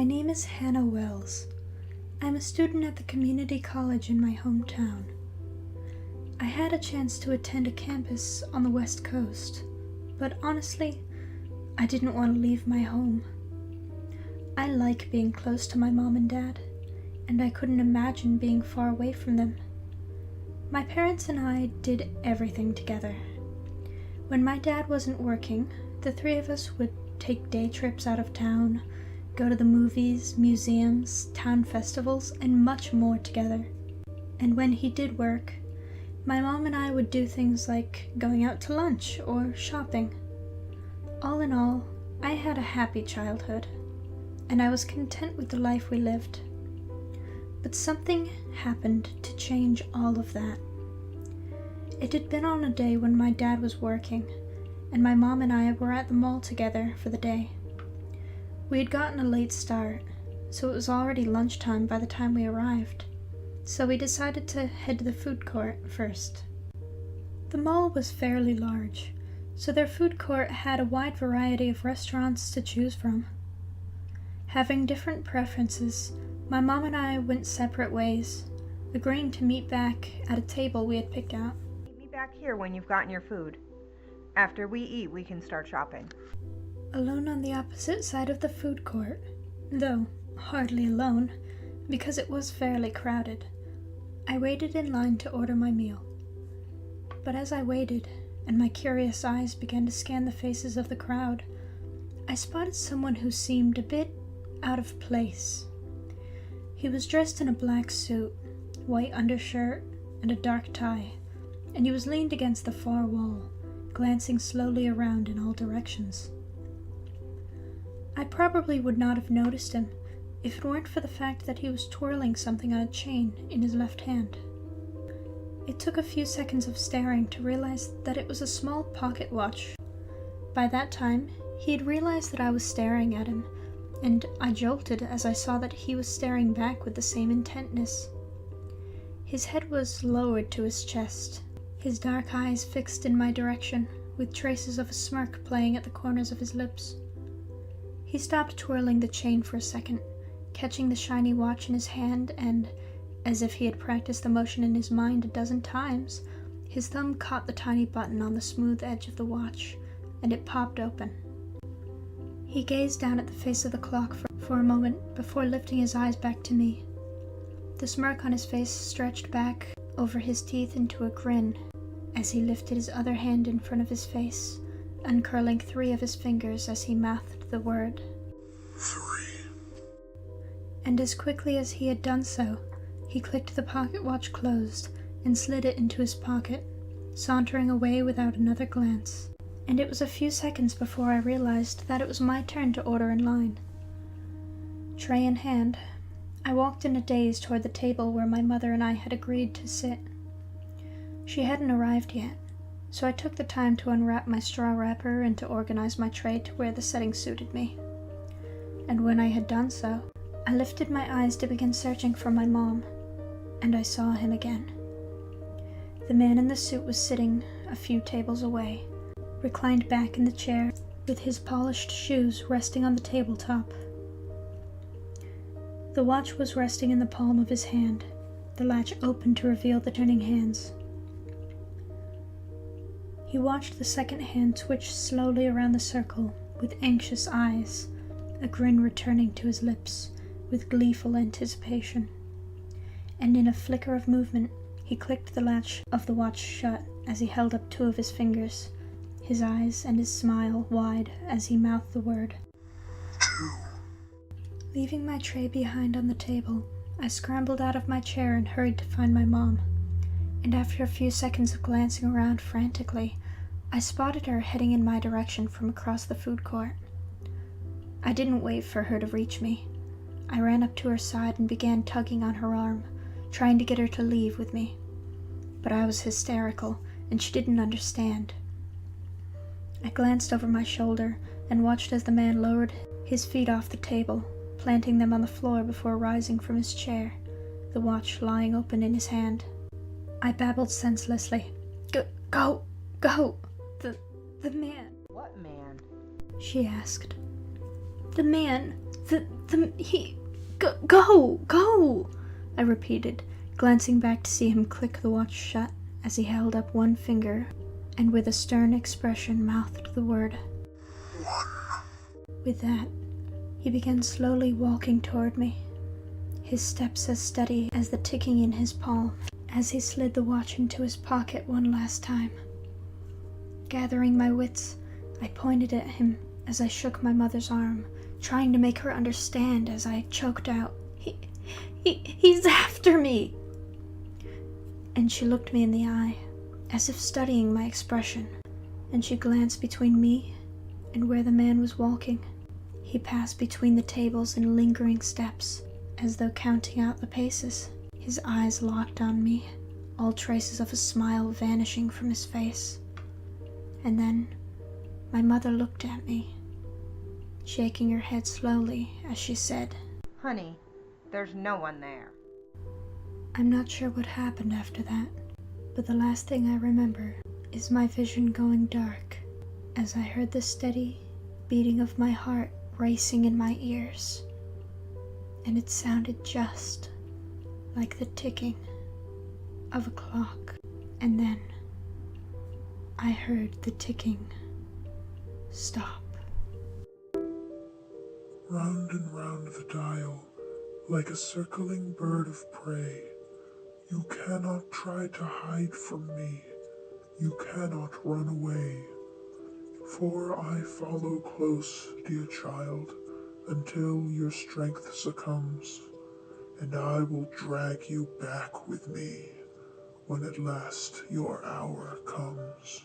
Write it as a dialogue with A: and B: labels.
A: My name is Hannah Wells. I'm a student at the community college in my hometown. I had a chance to attend a campus on the West Coast, but honestly, I didn't want to leave my home. I like being close to my mom and dad, and I couldn't imagine being far away from them. My parents and I did everything together. When my dad wasn't working, the three of us would take day trips out of town, go to the movies, museums, town festivals, and much more together. And when he did work, my mom and I would do things like going out to lunch or shopping. All in all, I had a happy childhood, and I was content with the life we lived. But something happened to change all of that. It had been on a day when my dad was working, and my mom and I were at the mall together for the day. We had gotten a late start, so it was already lunchtime by the time we arrived, so we decided to head to the food court first. The mall was fairly large, so their food court had a wide variety of restaurants to choose from. Having different preferences, my mom and I went separate ways, agreeing to meet back at a table we had picked out.
B: Meet me back here when you've gotten your food. After we eat, we can start shopping.
A: Alone on the opposite side of the food court, though hardly alone, because it was fairly crowded, I waited in line to order my meal. But as I waited, and my curious eyes began to scan the faces of the crowd, I spotted someone who seemed a bit out of place. He was dressed in a black suit, white undershirt, and a dark tie, and he was leaned against the far wall, glancing slowly around in all directions. I probably would not have noticed him if it weren't for the fact that he was twirling something on a chain in his left hand. It took a few seconds of staring to realize that it was a small pocket watch. By that time, he had realized that I was staring at him, and I jolted as I saw that he was staring back with the same intentness. His head was lowered to his chest, his dark eyes fixed in my direction, with traces of a smirk playing at the corners of his lips. He stopped twirling the chain for a second, catching the shiny watch in his hand, and, as if he had practiced the motion in his mind a dozen times, his thumb caught the tiny button on the smooth edge of the watch, and it popped open. He gazed down at the face of the clock for a moment before lifting his eyes back to me. The smirk on his face stretched back over his teeth into a grin as he lifted his other hand in front of his face, uncurling 3 of his fingers as he mouthed the word
C: 3.
A: And as quickly as he had done so, he clicked the pocket watch closed and slid it into his pocket, sauntering away without another glance. And it was a few seconds before I realized that it was my turn to order in line. Tray in hand, I walked in a daze toward the table where my mother and I had agreed to sit. She hadn't arrived yet, so I took the time to unwrap my straw wrapper and to organize my tray to where the setting suited me. And when I had done so, I lifted my eyes to begin searching for my mom, and I saw him again. The man in the suit was sitting a few tables away, reclined back in the chair, with his polished shoes resting on the tabletop. The watch was resting in the palm of his hand, the latch open to reveal the turning hands. He watched the second hand twitch slowly around the circle with anxious eyes, a grin returning to his lips with gleeful anticipation. And in a flicker of movement, he clicked the latch of the watch shut as he held up 2 of his fingers, his eyes and his smile wide as he mouthed the word
C: 2.
A: Leaving my tray behind on the table, I scrambled out of my chair and hurried to find my mom. And after a few seconds of glancing around frantically, I spotted her heading in my direction from across the food court. I didn't wait for her to reach me. I ran up to her side and began tugging on her arm, trying to get her to leave with me. But I was hysterical, and she didn't understand. I glanced over my shoulder and watched as the man lowered his feet off the table, planting them on the floor before rising from his chair, the watch lying open in his hand. I babbled senselessly. Go! The man.
B: What man?
A: She asked. The man, he, go, I repeated, glancing back to see him click the watch shut as he held up one finger and with a stern expression mouthed the word.
C: 1.
A: With that, he began slowly walking toward me, his steps as steady as the ticking in his palm, as he slid the watch into his pocket one last time. Gathering my wits, I pointed at him as I shook my mother's arm, trying to make her understand as I choked out, He's after me! And she looked me in the eye, as if studying my expression, and she glanced between me and where the man was walking. He passed between the tables in lingering steps, as though counting out the paces. His eyes locked on me, all traces of a smile vanishing from his face. And then my mother looked at me, shaking her head slowly as she said,
B: Honey, there's no one there.
A: I'm not sure what happened after that, but the last thing I remember is my vision going dark as I heard the steady beating of my heart racing in my ears, and it sounded just like the ticking of a clock. And then I heard the ticking stop.
C: Round and round the dial, like a circling bird of prey, you cannot try to hide from me, you cannot run away. For I follow close, dear child, until your strength succumbs, and I will drag you back with me when at last your hour comes.